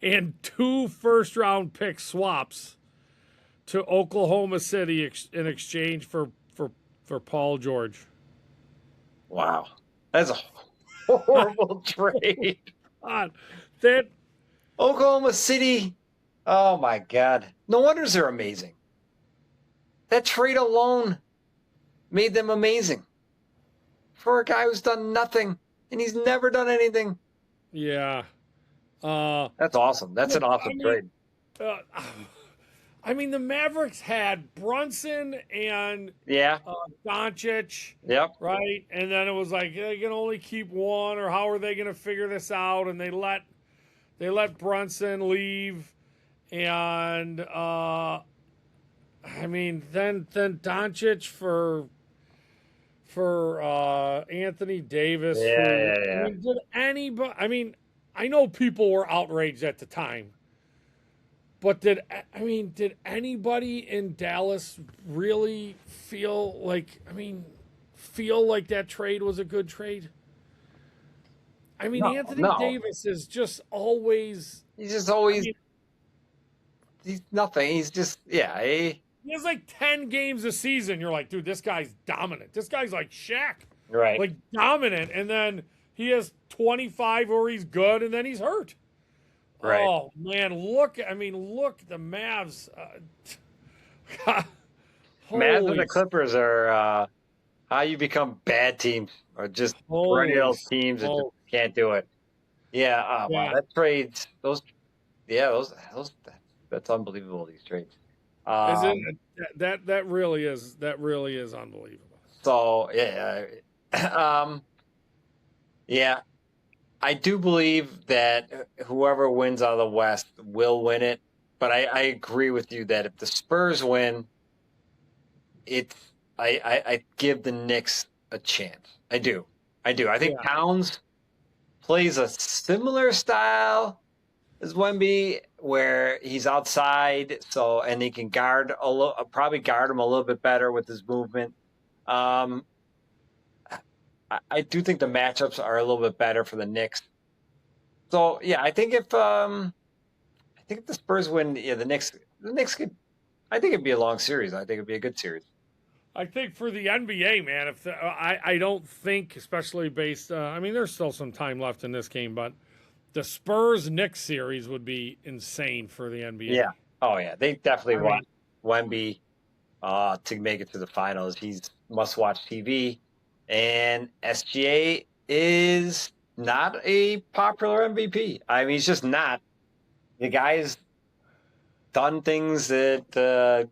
and 2 first-round pick swaps to Oklahoma City in exchange for Paul George. Wow. That's a horrible trade. God, that Oklahoma City. Oh my God. No wonder they're amazing. That trade alone made them amazing. For a guy who's done nothing and he's never done anything. yeah. That's awesome. That's an awesome trade. I mean, the Mavericks had Brunson and Yeah. Doncic, Yep. right? And then it was like they can only keep one, or how are they going to figure this out? And they let Brunson leave, and I mean, then Doncic for Anthony Davis. Yeah. I mean, did anybody? I mean, I know people were outraged at the time. But did anybody in Dallas really feel like that trade was a good trade? I mean, No, Anthony no. Davis is just always He's just always. I mean, He's nothing. He's just. Yeah. he has like 10 games a season. You're like, dude, this guy's dominant. This guy's like Shaq, Right. like dominant. And then he has 25 where he's good, and then he's hurt. Right. Oh man, look the Mavs. Mavs Holy and the Clippers are how you become bad teams or just Holy perennial teams that just smoke. can't do it. Yeah. Wow. Yeah. That trades. That's unbelievable. These trades. Isn't that really is unbelievable. So yeah. Yeah. I do believe that whoever wins out of the West will win it, but I agree with you that if the Spurs win, I give the Knicks a chance. I do. I do. I think Yeah. Towns plays a similar style as Wemby, where he's outside, so and he can guard a little, probably guard him a little bit better with his movement. Um, I do think the matchups are a little bit better for the Knicks. So yeah, I think if the Spurs win, yeah, the Knicks could. I think it'd be a long series. I think it'd be a good series. I think for the NBA, man, if I don't think, especially based, I mean, there's still some time left in this game, but the Spurs Knicks series would be insane for the NBA. Yeah. Oh yeah, they definitely I want Wemby to make it to the finals. He's must-watch TV, and SGA is not a popular MVP. I mean, he's just not. The guy's done things that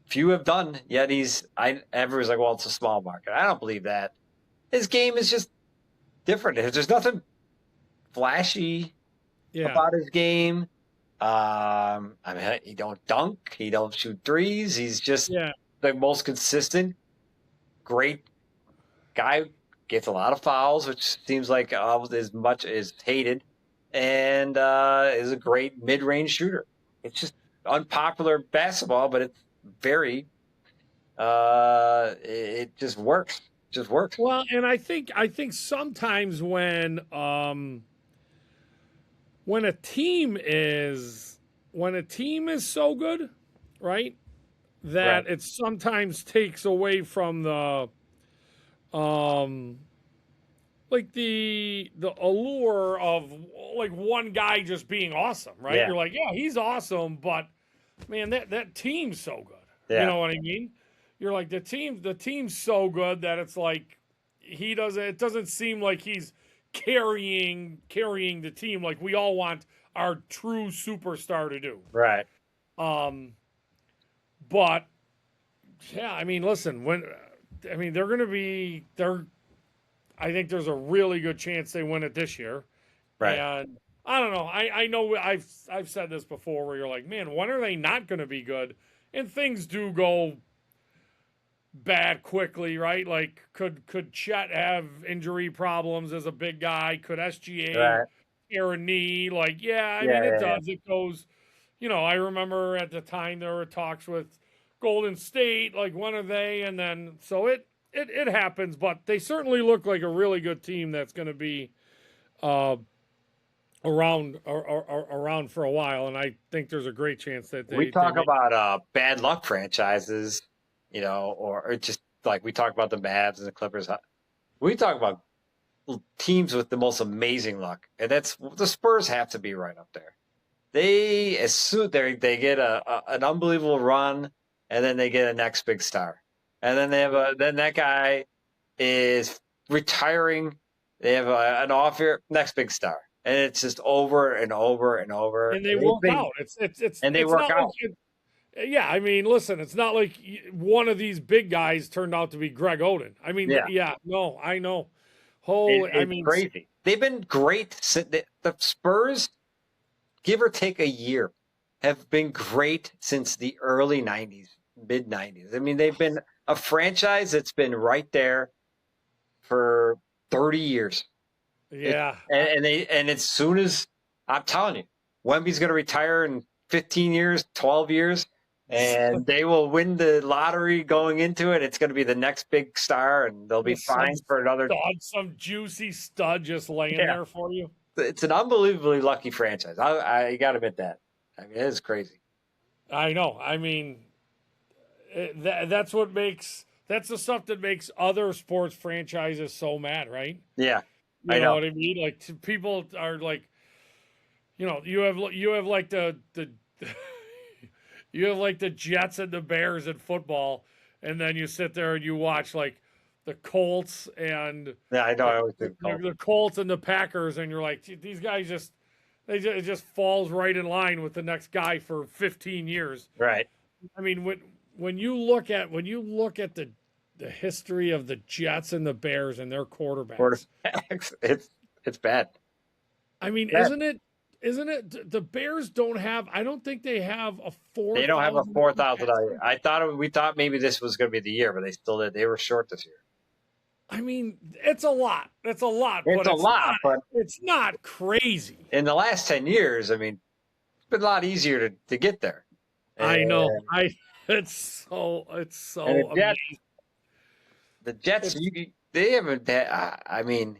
few have done. Yet everyone's like, well, it's a small market. I don't believe that. His game is just different. There's nothing flashy Yeah. about his game. I mean, he don't dunk, he don't shoot threes. He's just Yeah. the most consistent, great guy. Gets a lot of fouls, which seems like as much as hated, and is a great mid-range shooter. It's just unpopular basketball, but it's very. It just works. Just works. Well, and I think sometimes when a team is so good, right, that Right. it sometimes takes away from the like the allure of like one guy just being awesome, right? Yeah. You're like, yeah, he's awesome, but man, that team's so good. Yeah. You know what I mean? You're like the team's so good that it's like it doesn't seem like he's carrying the team like we all want our true superstar to do. Right. But yeah, I mean, listen, they're going to be there. I think there's a really good chance they win it this year. Right. And I don't know. I know I've said this before where you're like, man, when are they not going to be good? And things do go bad quickly, right? Like could Chet have injury problems as a big guy? Could SGA Right. tear a knee? Like, yeah, I Yeah, mean it yeah, does. It goes, I remember at the time there were talks with Golden State, like when are they? And then so it happens, but they certainly look like a really good team that's going to be around for a while, and I think there's a great chance that we talk about bad luck franchises, or just like we talk about the Mavs and the Clippers. We talk about teams with the most amazing luck, and that's the Spurs have to be right up there. They they get an unbelievable run, and then they get a next big star, and then then that guy is retiring. They have an off year, next big star. And it's just over and over and over. And they work out. And they it's work out. Yeah, I mean, listen, it's not like one of these big guys turned out to be Greg Oden. I mean, no, I know. It's crazy. They've been great. The Spurs, give or take a year, have been great since the early 90s, mid 90s. I mean, they've been a franchise that's been right there for 30 years. Yeah. And as soon as I'm telling you, Wemby's going to retire in 15 years, 12 years, and they will win the lottery going into it. It's going to be the next big star, and they'll be fine for another. Some juicy stud just laying there for you. It's an unbelievably lucky franchise. I got to admit that. I mean, it is crazy. I know. I mean, that's the stuff that makes other sports franchises so mad, right? Yeah. You know what I mean? Like people are like, you have like the you have like the Jets and the Bears in football, and then you sit there and you watch like the Colts and I know. I always think the Colts and the Packers, and you're like, these guys it just falls right in line with the next guy for 15 years. Right. I mean, when you look at the history of the Jets and the Bears and their quarterbacks. It's bad. I mean, isn't it the Bears don't have, I don't think they have a 4,000. They don't have a 4,000. We thought maybe this was going to be the year, but they still did. They were short this year. I mean, it's a lot. It's a lot. It's but a lot, but it's not crazy. in the last 10 years, I mean, it's been a lot easier to get there. I know. And It's so And amazing. the Jets, they haven't. I mean,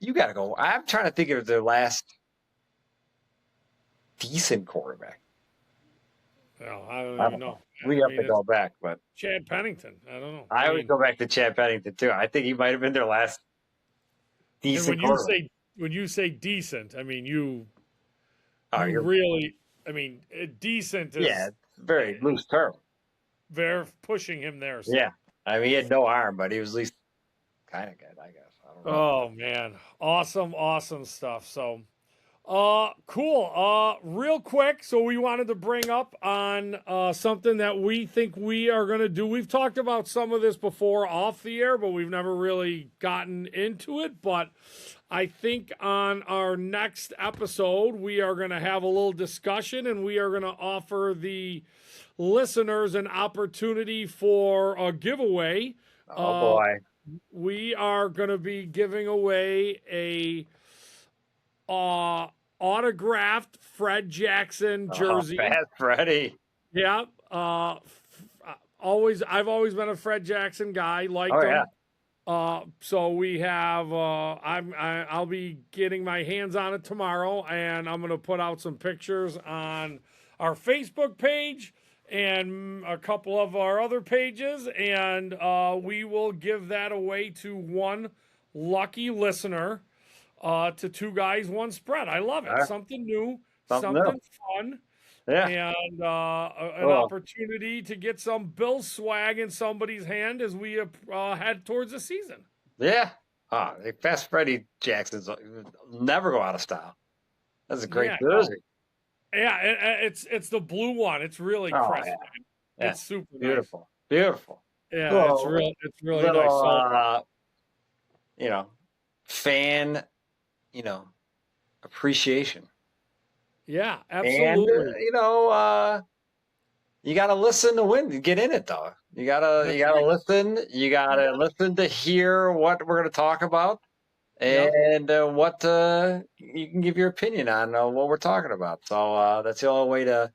you got to go. I'm trying to think of their last decent quarterback. Well, I don't I even don't know. We I have mean, to go back, but it's Chad Pennington. I don't know. I always mean, go back to Chad Pennington too. I think he might have been their last and decent when quarterback. you say decent, I mean you You're- really. I mean, decent is yeah, it's a very loose term. they're pushing him there. So. Yeah, I mean, he had no arm, but he was at least kind of good, I guess. I don't know. Oh man, awesome stuff. So, cool. Real quick, so we wanted to bring up on something that we think we are going to do. We've talked about some of this before off the air, but we've never really gotten into it. But I think on our next episode, we are going to have a little discussion, and we are going to offer the listeners an opportunity for a giveaway. Oh boy. We are going to be giving away a autographed Fred Jackson jersey. Oh, Fast Freddy. Yeah. I've always been a Fred Jackson guy. Liked Oh, him. yeah. So we have. I'll be getting my hands on it tomorrow, and I'm going to put out some pictures on our Facebook page and a couple of our other pages, and we will give that away to one lucky listener, to Two Guys, One Spread. I love it. Yeah. Something new, Something something new. fun, Yeah. and an opportunity to get some Bill swag in somebody's hand as we head towards the season. Yeah. Fast Freddy Jackson's never go out of style. That's a great jersey. Yeah, it's the blue one. It's really crisp. Yeah. It's super nice. Beautiful. Beautiful. Yeah, Little- it's really Little, nice. So, fan, appreciation. yeah, And, absolutely. you got to listen to win, get in it though. You got to listen. You got to listen to hear what we're going to talk about and what you can give your opinion on what we're talking about. So that's the only way to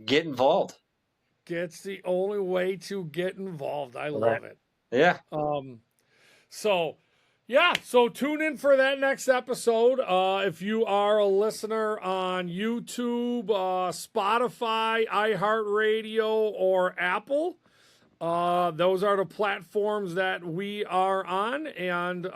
get involved. It's the only way to get involved. I love it. Yeah. So tune in for that next episode. If you are a listener on YouTube, Spotify, iHeartRadio, or Apple, those are the platforms that we are on, and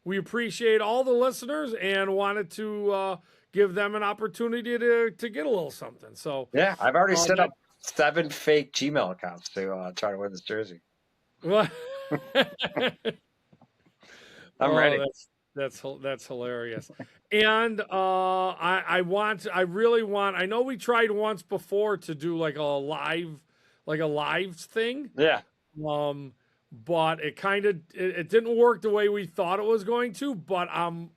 we appreciate all the listeners and wanted to give them an opportunity to get a little something. So Yeah. I've already set up 7 fake Gmail accounts to try to win this jersey. I'm ready. That's hilarious. And I really want. I know we tried once before to do like a live thing. Yeah. But it kind of it didn't work the way we thought it was going to. But I'm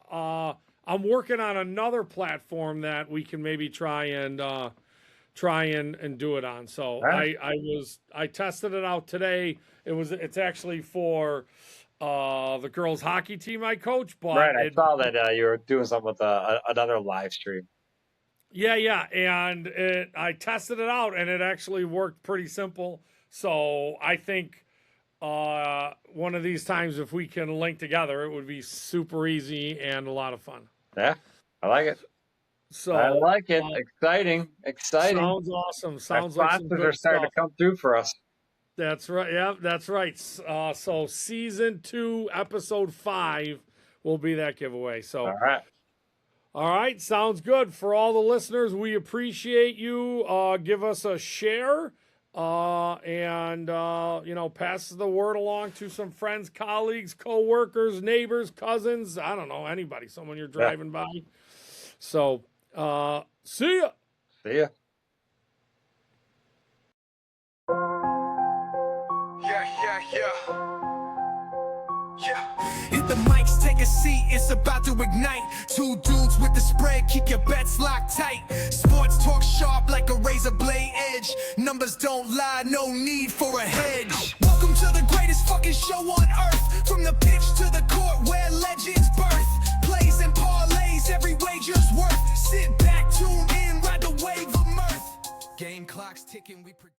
working on another platform that we can maybe try and do it on. So Right. I tested it out today. It's actually for the girls hockey team I coach, but Right. I saw that you were doing something with another live stream. yeah, and I tested it out and it actually worked pretty simple. So I think one of these times, if we can link together, it would be super easy and a lot of fun. Yeah. I like it. So I like it. Exciting. Sounds awesome. Sounds Our like some sponsors good are starting stuff. to come through for us. That's right. Yeah, that's right. So season 2, episode 5 will be that giveaway. So All right. Sounds good. For all the listeners, we appreciate you. Give us a share, and pass the word along to some friends, colleagues, co-workers, neighbors, cousins. I don't know, anybody, someone you're driving by. So, see ya. See ya. Hit the mics, take a seat, it's about to ignite. 2 dudes with the spread, keep your bets locked tight. Sports talk sharp like a razor blade edge. Numbers don't lie, no need for a hedge. Welcome to the greatest fucking greatest show on earth. From the pitch to the court where legends birth. Plays and parlays, every wager's worth. Sit back, tune in, ride the wave of mirth. Game clock's ticking, we